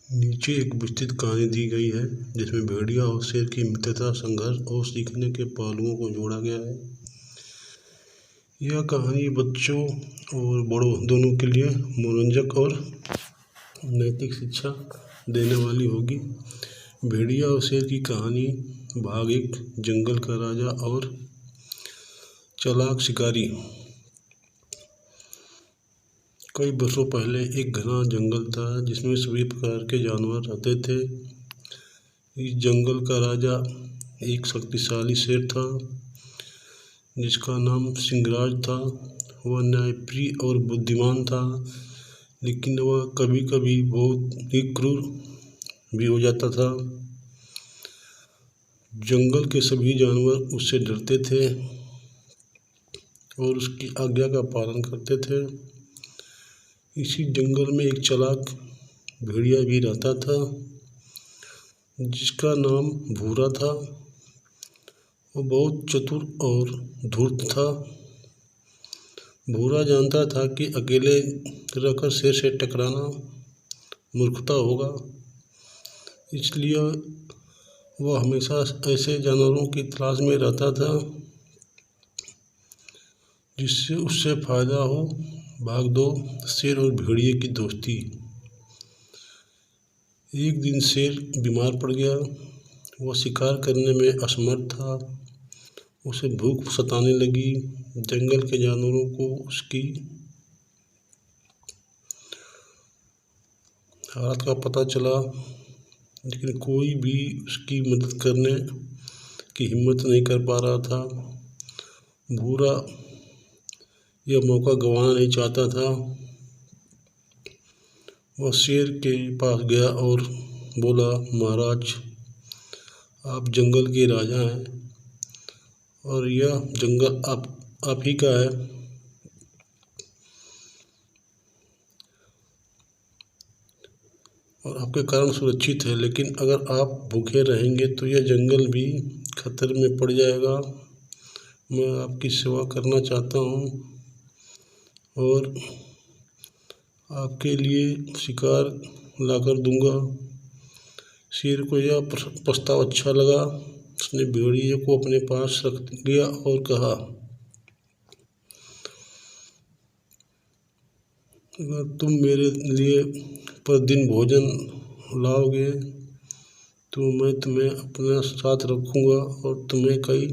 नीचे एक विस्तृत कहानी दी गई है जिसमें भेड़िया और शेर की मित्रता, संघर्ष और सीखने के पहलुओं को जोड़ा गया है। यह कहानी बच्चों और बड़ों दोनों के लिए मनोरंजक और नैतिक शिक्षा देने वाली होगी। भेड़िया और शेर की कहानी भाग 1, जंगल का राजा और चालाक शिकारी। कई वर्षों पहले एक घना जंगल था जिसमें सभी प्रकार के जानवर रहते थे। इस जंगल का राजा एक शक्तिशाली शेर था जिसका नाम सिंहराज था। वह न्यायप्रिय और बुद्धिमान था, लेकिन वह कभी कभी बहुत ही क्रूर भी हो जाता था। जंगल के सभी जानवर उससे डरते थे और उसकी आज्ञा का पालन करते थे। इसी जंगल में एक चालाक भेड़िया भी रहता था जिसका नाम भूरा था। वो बहुत चतुर और धूर्त था। भूरा जानता था कि अकेले रहकर शेर से टकराना मूर्खता होगा, इसलिए वह हमेशा ऐसे जानवरों की तलाश में रहता था जिससे उससे फायदा हो। भाग 2, शेर और भेड़िए की दोस्ती। एक दिन शेर बीमार पड़ गया। वह शिकार करने में असमर्थ था। उसे भूख सताने लगी। जंगल के जानवरों को उसकी हालत का पता चला, लेकिन कोई भी उसकी मदद करने की हिम्मत नहीं कर पा रहा था। भूरा यह मौका गंवाना नहीं चाहता था। वह शेर के पास गया और बोला, महाराज, आप जंगल के राजा हैं और यह जंगल आप ही का है। और आपके कारण सुरक्षित है, लेकिन अगर आप भूखे रहेंगे तो यह जंगल भी खतरे में पड़ जाएगा। मैं आपकी सेवा करना चाहता हूँ और आपके लिए शिकार लाकर दूंगा। शेर को यह प्रस्ताव अच्छा लगा। उसने भेड़िए को अपने पास रख लिया और कहा, अगर तुम मेरे लिए प्रतिदिन भोजन लाओगे तो मैं तुम्हें अपने साथ रखूँगा और तुम्हें कोई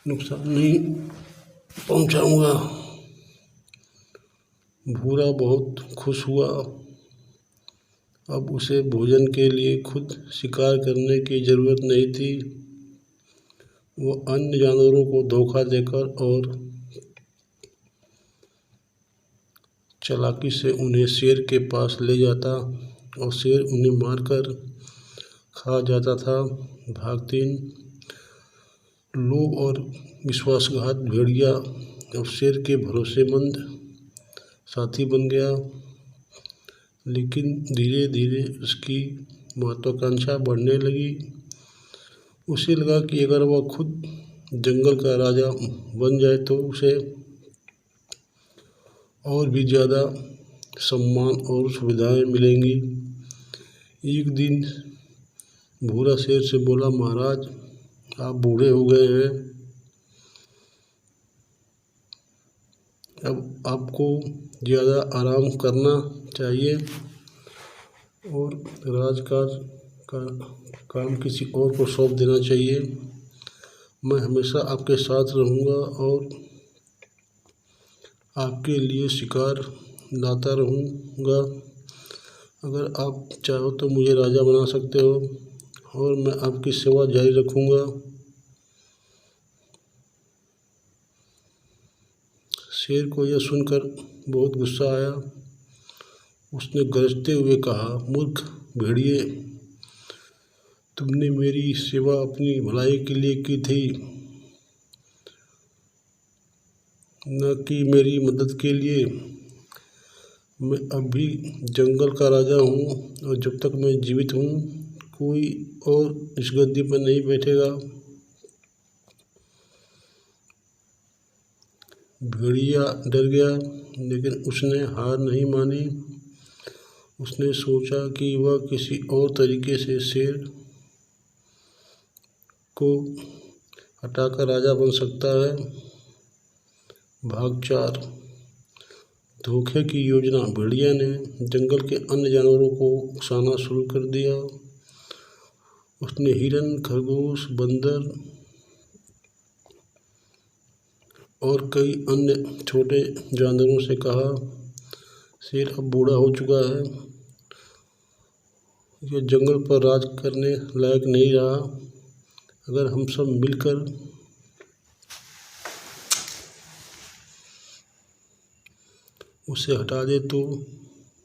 नुकसान नहीं पहुँचाऊँगा। भूरा बहुत खुश हुआ। अब उसे भोजन के लिए खुद शिकार करने की ज़रूरत नहीं थी। वो अन्य जानवरों को धोखा देकर और चालाकी से उन्हें शेर के पास ले जाता और शेर उन्हें मारकर खा जाता था। भाग 3, लोभ और विश्वासघात। भेड़िया अब शेर के भरोसेमंद साथी बन गया, लेकिन धीरे धीरे उसकी महत्वाकांक्षा बढ़ने लगी। उसे लगा कि अगर वह खुद जंगल का राजा बन जाए तो उसे और भी ज़्यादा सम्मान और सुविधाएं मिलेंगी। एक दिन भूरा शेर से बोला, महाराज, आप बूढ़े हो गए हैं। अब आपको ज़्यादा आराम करना चाहिए और राजकाज का काम किसी और को सौंप देना चाहिए। मैं हमेशा आपके साथ रहूँगा और आपके लिए शिकार लाता रहूँगा। अगर आप चाहो तो मुझे राजा बना सकते हो और मैं आपकी सेवा जारी रखूँगा। शेर को यह सुनकर बहुत गुस्सा आया। उसने गरजते हुए कहा, मूर्ख भेड़िए, तुमने मेरी सेवा अपनी भलाई के लिए की थी, न कि मेरी मदद के लिए। मैं अभी जंगल का राजा हूँ और जब तक मैं जीवित हूँ कोई और इस गद्दी पर नहीं बैठेगा। भेड़िया डर गया, लेकिन उसने हार नहीं मानी। उसने सोचा कि वह किसी और तरीके से शेर को हटाकर राजा बन सकता है। भाग 4। धोखे की योजना। भेड़िया ने जंगल के अन्य जानवरों को उकसाना शुरू कर दिया। उसने हिरन, खरगोश, बंदर और कई अन्य छोटे जानवरों से कहा, शेर अब बूढ़ा हो चुका है, यह जंगल पर राज करने लायक नहीं रहा। अगर हम सब मिलकर उसे हटा दे तो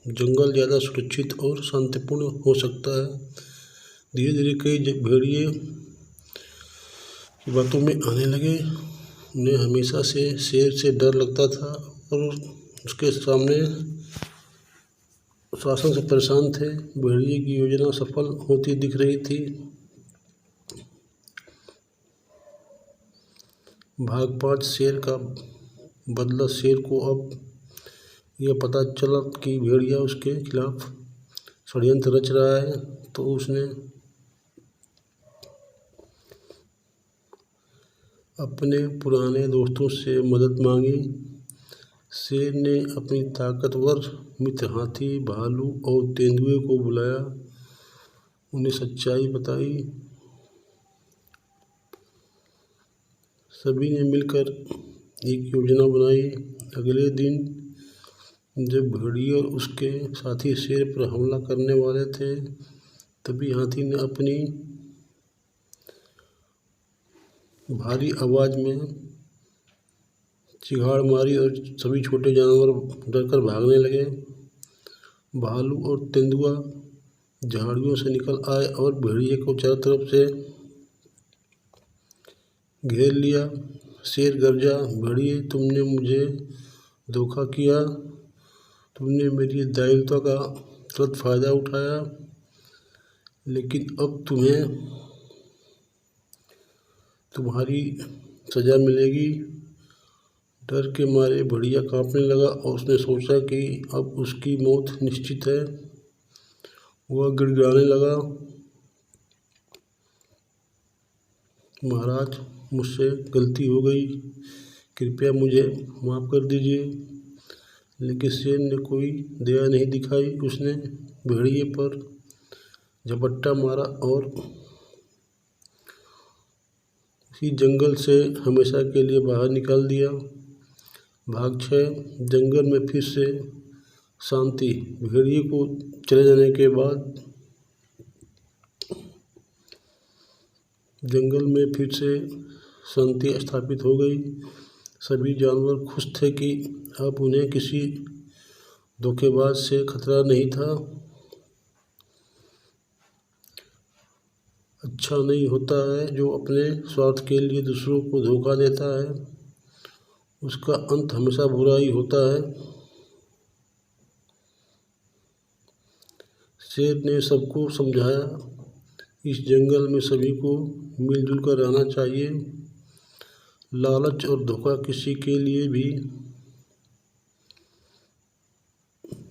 जंगल ज़्यादा सुरक्षित और शांतिपूर्ण हो सकता है। धीरे धीरे कई भेड़िए की बातों में आने लगे। उन्हें हमेशा से शेर से डर लगता था और उसके सामने शासन से परेशान थे। भेड़िए की योजना सफल होती दिख रही थी। भाग 5। शेर का बदला। शेर को अब यह पता चला कि भेड़िया उसके खिलाफ षड्यंत्र रच रहा है, तो उसने अपने पुराने दोस्तों से मदद मांगी। शेर ने अपनी ताकतवर मित्र हाथी, भालू और तेंदुए को बुलाया, उन्हें सच्चाई बताई। सभी ने मिलकर एक योजना बनाई। अगले दिन जब भेड़िया और उसके साथी शेर पर हमला करने वाले थे, तभी हाथी ने अपनी भारी आवाज़ में चिघाड़ मारी और सभी छोटे जानवर डरकर भागने लगे। भालू और तेंदुआ झाड़ियों से निकल आए और भेड़िए को चारों तरफ से घेर लिया। शेर गरजा, भेड़िए, तुमने मुझे धोखा किया, तुमने मेरी दयालुता का गलत फ़ायदा उठाया, लेकिन अब तुम्हें तुम्हारी सज़ा मिलेगी। डर के मारे भेड़िया कांपने लगा और उसने सोचा कि अब उसकी मौत निश्चित है। वह गिड़गिड़ाने लगा, महाराज, मुझसे गलती हो गई, कृपया मुझे माफ़ कर दीजिए। लेकिन शेर ने कोई दया नहीं दिखाई। उसने भेड़िए पर झपट्टा मारा और उसी जंगल से हमेशा के लिए बाहर निकाल दिया। भाग 6। जंगल में फिर से शांति। भेड़िए को चले जाने के बाद जंगल में फिर से शांति स्थापित हो गई। सभी जानवर खुश थे कि अब उन्हें किसी धोखेबाज से खतरा नहीं था। अच्छा नहीं होता है जो अपने स्वार्थ के लिए दूसरों को धोखा देता है, उसका अंत हमेशा बुरा ही होता है। शेर ने सबको समझाया, इस जंगल में सभी को मिलजुल कर रहना चाहिए। लालच और धोखा किसी के लिए भी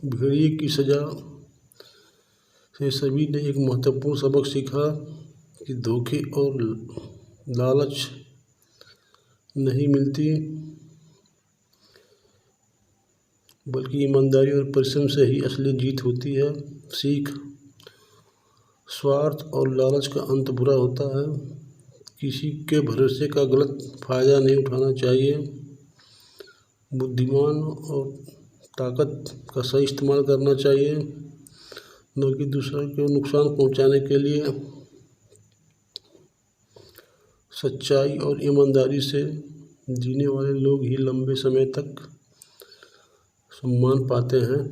भेड़िए की सजा से सभी ने एक महत्वपूर्ण सबक सीखा कि धोखे और लालच नहीं मिलती, बल्कि ईमानदारी और परिश्रम से ही असली जीत होती है। सीख। स्वार्थ और लालच का अंत बुरा होता है। किसी के भरोसे का गलत फ़ायदा नहीं उठाना चाहिए। बुद्धिमान और ताकत का सही इस्तेमाल करना चाहिए, न कि दूसरों को नुकसान पहुंचाने के लिए। सच्चाई और ईमानदारी से जीने वाले लोग ही लंबे समय तक सम्मान पाते हैं।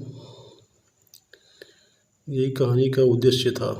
यही कहानी का उद्देश्य था।